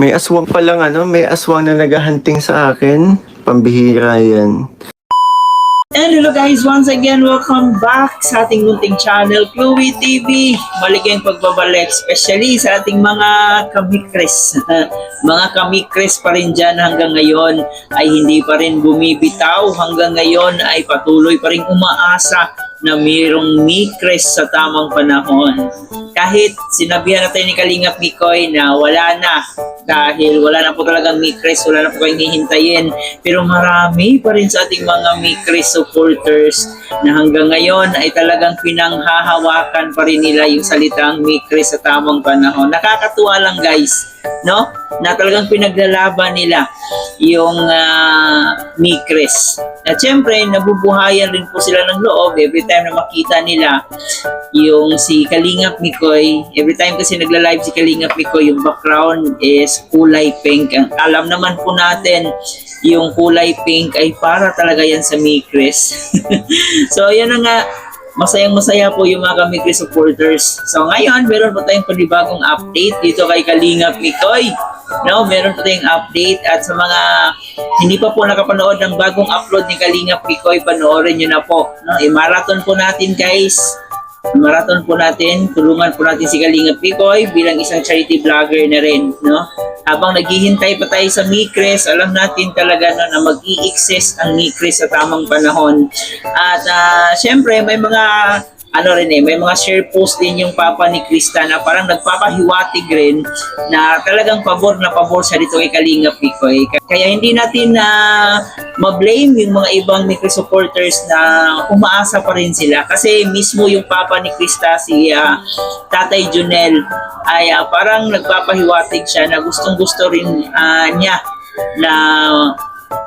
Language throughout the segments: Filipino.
May aswang palang ano, may aswang na naghahunting sa akin. Pambihira yan. And hello guys, once again, welcome back sa ating munting channel, Chloe TV. Maligayang pagbabalik, especially sa ating mga kamikres. Mga kamikres pa rin dyan hanggang ngayon ay hindi pa rin bumibitaw. Hanggang ngayon ay patuloy pa rin umaasa na mayroong mikres sa tamang panahon. Kahit sinabihan natin ni Kalingap Mikoy na wala na, dahil wala na po talagang mikres, wala na po kayong hihintayin, pero marami pa rin sa ating mga mikres supporters na hanggang ngayon ay talagang pinanghahawakan pa rin nila yung salitang mikres sa tamang panahon. Nakakatuwa lang guys, no? Na talagang pinaglalaban nila yung mikres. At syempre, nabubuhayan rin po sila ng loob every time na makita nila yung si Kalingap Mikoy. Every time kasi nagla-live si Kalingap Mikoy, yung background is kulay pink. Alam naman po natin, yung kulay pink ay para talaga yan sa mikres. So, yan na nga. Masayang-masaya po yung mga Kamikres supporters. So ngayon, meron po tayong panibagong update dito kay Kalingap Mikoy. No, meron po tayong update at sa mga hindi pa po nakapanood ng bagong upload ni Kalingap Mikoy, panoorin nyo na po. No, i-marathon po natin guys. Marathon po natin, tulungan po natin si Kalingap Mikoy bilang isang charity vlogger na rin, no? Habang naghihintay pa tayo sa mikres, alam natin talaga no, na mag-i-exist ang mikres sa tamang panahon. At syempre may mga may mga share post din yung papa ni Krista na parang nagpapahiwatig rin na talagang pabor na pabor siya dito kay Kalingap Mikoy. Kaya hindi natin ma-blame yung mga ibang Mikres supporters na umaasa pa rin sila. Kasi mismo yung papa ni Krista, si Tatay Junel, ay parang nagpapahiwatig siya na gustong-gusto rin niya na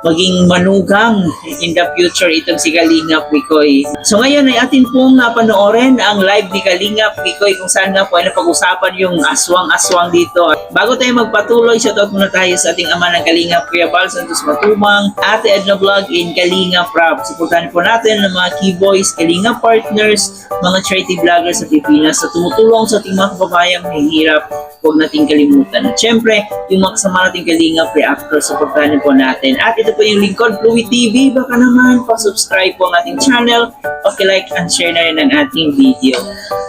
maging manugang in the future itong si Kalingap Mikoy. So ngayon ay atin pong panoorin ang live ni Kalingap Mikoy kung saan nga po ay napag-usapan yung aswang-aswang dito. Bago tayo magpatuloy, shoutout muna tayo sa ating ama ng Kalingap, Kuya Bal Santos Matumang, Ate Edna Vlog in Kalingap Rap. Supportahan po natin ng mga key boys, Kalingap partners, mga charity vloggers sa Pilipinas sa tumutulong sa ating mga kababayang mahihirap. Huwag nating kalimutan. At syempre, yung mga kasama nating Kalingap reactor, supportahan po natin. At ito po yung lingkod, Chloe TV. Baka naman, pa-subscribe po ang ating channel, paki-like and share na rin ang ating video.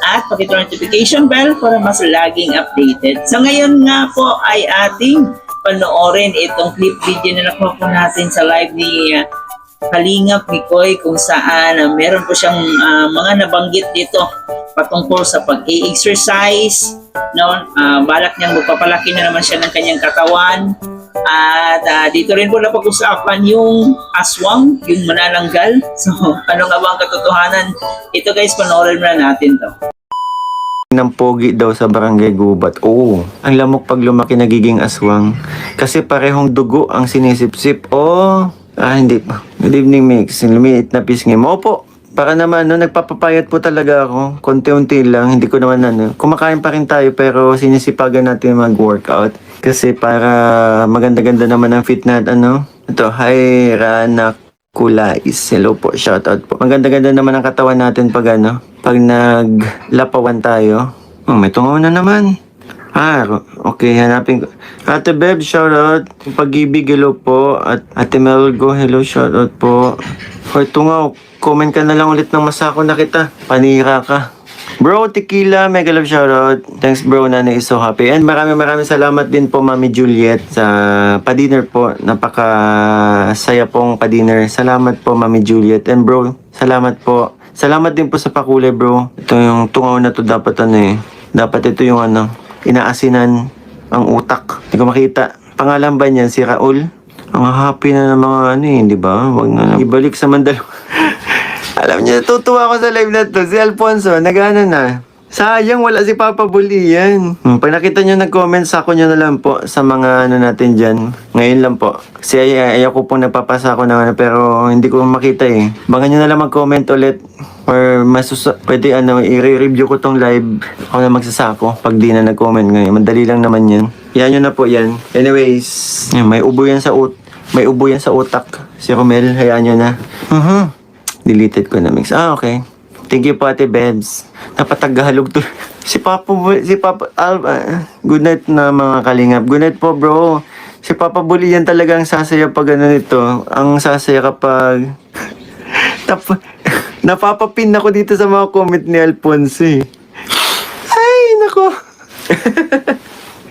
At pakita notification bell para mas laging updated. So ngayon nga po ay ating panoorin itong clip video na nakuha po natin sa live ni Kalingap Mikoy kung saan meron po siyang mga nabanggit dito patungkol sa pag-i-exercise, no? Balak niyang magpapalaki na naman siya ng kanyang katawan. At dito rin po napag-usapan yung aswang, yung manananggal. So, ano nga ba ang katotohanan? Ito guys, panoorin na natin to. Ng pogi daw sa barangay Gubat. Oo, ang lamok pag lumaki nagiging aswang. Kasi parehong dugo ang sinisip-sip. Hindi pa. Good evening, Mix. Lumiit na pisngi mo. Opo. Para naman, nagpapapayat po talaga ako. Konti-unti lang. Hindi ko naman kumakain pa rin tayo pero sinisipagan natin mag-workout. Kasi para maganda-ganda naman ang fit natin, Ito, hi, Rana Kulais. Hello po, shoutout po. Maganda-ganda naman ang katawan natin pag pag naglapawan tayo. May tungaw na naman. Okay, hanapin ko. Ate Beb, shoutout. Pag-ibig, hello po. At Ate Melgo, hello, shoutout po. Hoy, tungaw, comment ka na lang ulit ng masako na kita. Panira ka. Bro, Tequila, mega love shoutout. Thanks bro, Nanay is so happy. And maraming salamat din po, Mami Juliet, sa pa-dinner po. Napaka-saya pong pa-dinner. Salamat po, Mami Juliet. And bro, salamat po. Salamat din po sa pakulay, bro. Ito yung tungaw na to dapat Dapat ito yung inaasinan ang utak. Hindi ko makita. Pangalan ba niyan? Si Raul? Ang happy na ng mga di ba? Wag na ibalik sa Mandalo. Alam niyo, tutuwa ako sa live na to. Si Alfonso, na. Sayang, wala si Papa Bully yan. Pag nakita niyo nag-comment, sako niyo na lang po sa mga natin dyan. Ngayon lang po. Kasi ayaw ko pong nagpapasa ako pero hindi ko makita eh. Baka niyo na lang mag-comment ulit. Or pwede i-review ko tong live. Ako na magsasako pag di na nag-comment ngayon. Madali lang naman yan. Yan nyo na po yan. Anyways, may ubo yan sa utak. Si Romel, hayaan nyo na. Deleted ko na, Mix. Okay. Thank you po, Ate Bebs. Napatagahalog to. Si Papa Alba, good night na mga kalingap. Good night po bro. Si Papa Bully yan talagang sasaya pag ano nito. Ang sasaya kapag napapapin ako dito sa mga comment ni Alfonso eh. Ay, nako.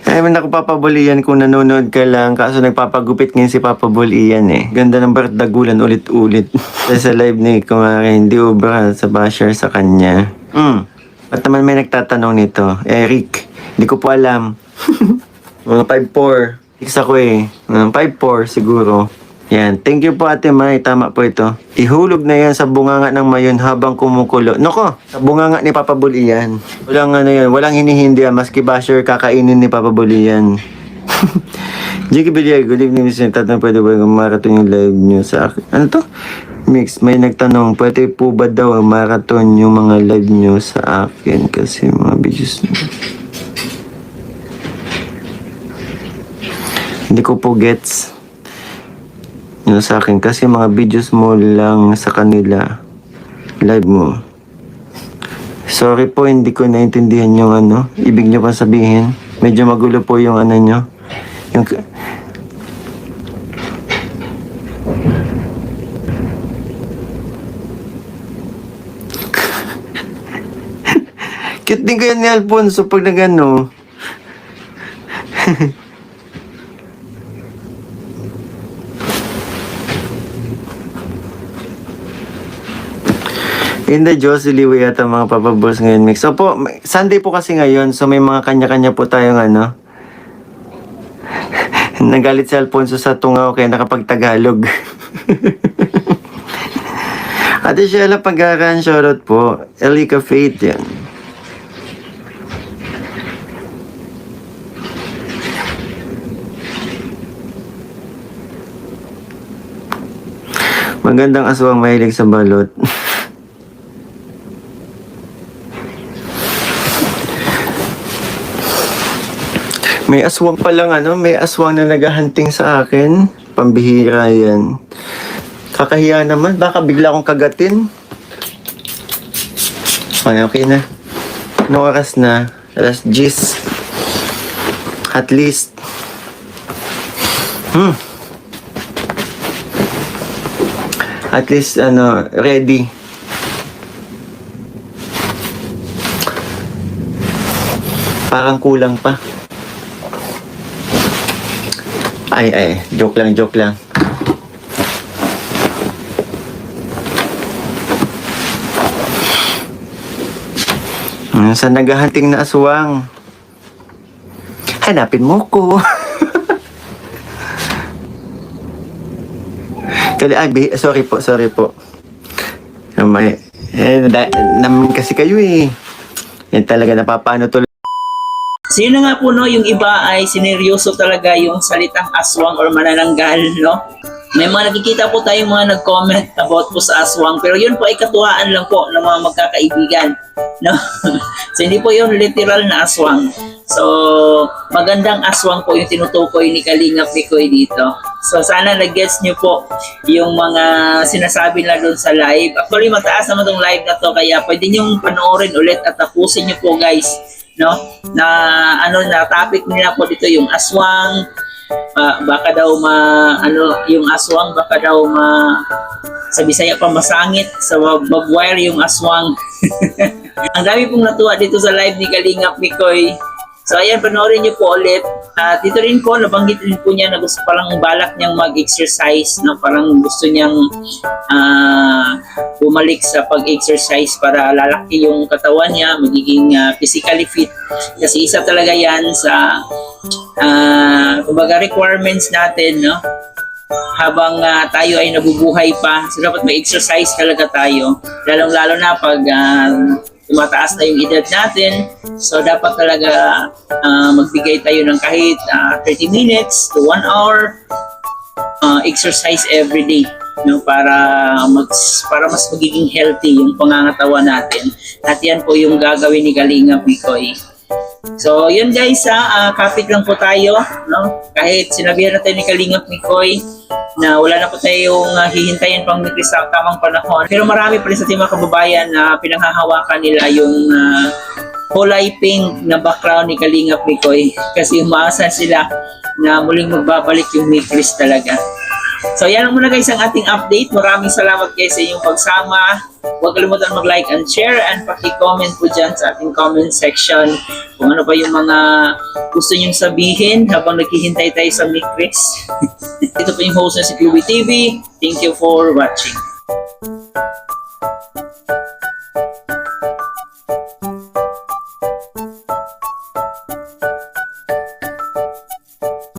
Ay, naku Papa Bully yan kung nanonood ka lang. Kaso nagpapagupit ngayon si Papa Bully yan eh. Ganda ng bardagulan ulit-ulit. Sa live ni Kumari, hindi ubra sa basher sa kanya. At naman may nagtatanong nito, Eric, hindi ko po alam. Mga 5'4". Fix ako eh. 5'4" siguro. Yan. Thank you po Ate May. Tama po ito. Ihulog na yan sa bunganga ng mayon habang kumukulo. Nako, sa bunganga ni Papa Bully yan. Walang ano yan. Walang hinihindi yan. Maski basher kakainin ni Papa Bully yan. Jiggy Billier, good evening. Tatanong pwede ba marathon yung live nyo sa akin? Ano to? Mix, may nagtanong, pwede po ba daw marathon yung mga live nyo sa akin kasi mga videos nyo. Hindi ko po gets yun sa akin kasi mga videos mo lang sa kanila live mo. Sorry po, hindi ko naintindihan yung ano, ibig nyo pa sabihin. Medyo magulo po yung ano nyo. Yung cute din kayo ni Alfonso pag nagano. Hindi, Josie Liwi yata mga papabols ngayon mix. So po, Sunday po kasi ngayon, so may mga kanya-kanya po tayong ano. Nagalit si Alfonso sa tungaw kaya nakapag-Tagalog. Ate Sheila Pagaran, shoutout po. Elika Faith yan. Magandang aswang mahilig sa balot. May aswang pa lang ano, may aswang na naghahunting sa akin. Pambihira yan. Kakahiya naman, baka bigla akong kagatin. Okay na. No oras na. Alas 10. At least. At least, ano, ready. Parang kulang pa. Ay, joke lang. Sa naghahunting na aswang, hanapin mo ko. Sorry po. Naman kasi kayo eh. Yan talaga napapano tuloy. Sino nga po no, yung iba ay sineryoso talaga yung salitang aswang or manananggal, no? May mga nakikita po tayong mga nag-comment about po sa aswang, pero yun po ay katuwaan lang po ng mga magkakaibigan, no? So hindi po yun literal na aswang. So magandang aswang po yung tinutukoy ni Kalingap Mikoy dito. So sana nag-gets nyo po yung mga sinasabi na doon sa live. Actually mataas naman tong live na to, kaya pwede nyo panoorin ulit at tapusin nyo po guys, no? Na topic nila po dito yung aswang, baka daw yung aswang baka daw sa Bisaya pa masangit, sa magwire yung aswang. Ang dami pong natuwa dito sa live ni Kalingap Mikoy. So ayan, panoorin niyo po ulit. At dito rin po, nabanggit rin po niya na gusto parang balak niyang mag-exercise, na parang gusto niyang bumalik sa pag-exercise para lalaki yung katawan niya, magiging physically fit. Kasi isa talaga yan sa kumbaga requirements natin, no? Habang tayo ay nabubuhay pa. So dapat may exercise talaga tayo. Lalong-lalo na pag tumataas na yung edad natin. So dapat talaga magbigay tayo ng kahit 30 minutes to 1 hour exercise every day, no, para mas magiging healthy yung pangangatawan natin. At yan po yung gagawin ni Kalingap Mikoy. So yun guys, kapit lang po tayo, no? Kahit sinabihan natin ni Kalingap Mikoy na wala na po tayong hihintayin pang Mikris sa tamang panahon. Pero marami pa rin sa ating mga kababayan na pinanghahawakan nila yung kulay pink na background ni Kalingap Mikoy kasi umaasa sila na muling magbabalik yung Mikris talaga. So yan muna guys ang ating update. Maraming salamat guys sa inyong pagsama. Huwag kalimutan mag-like and share and paki-comment po dyan sa ating comment section kung ano pa yung mga gusto nyong sabihin habang naghihintay tayo sa Mikris. Ito po yung host na si Chloe TV. Thank you for watching.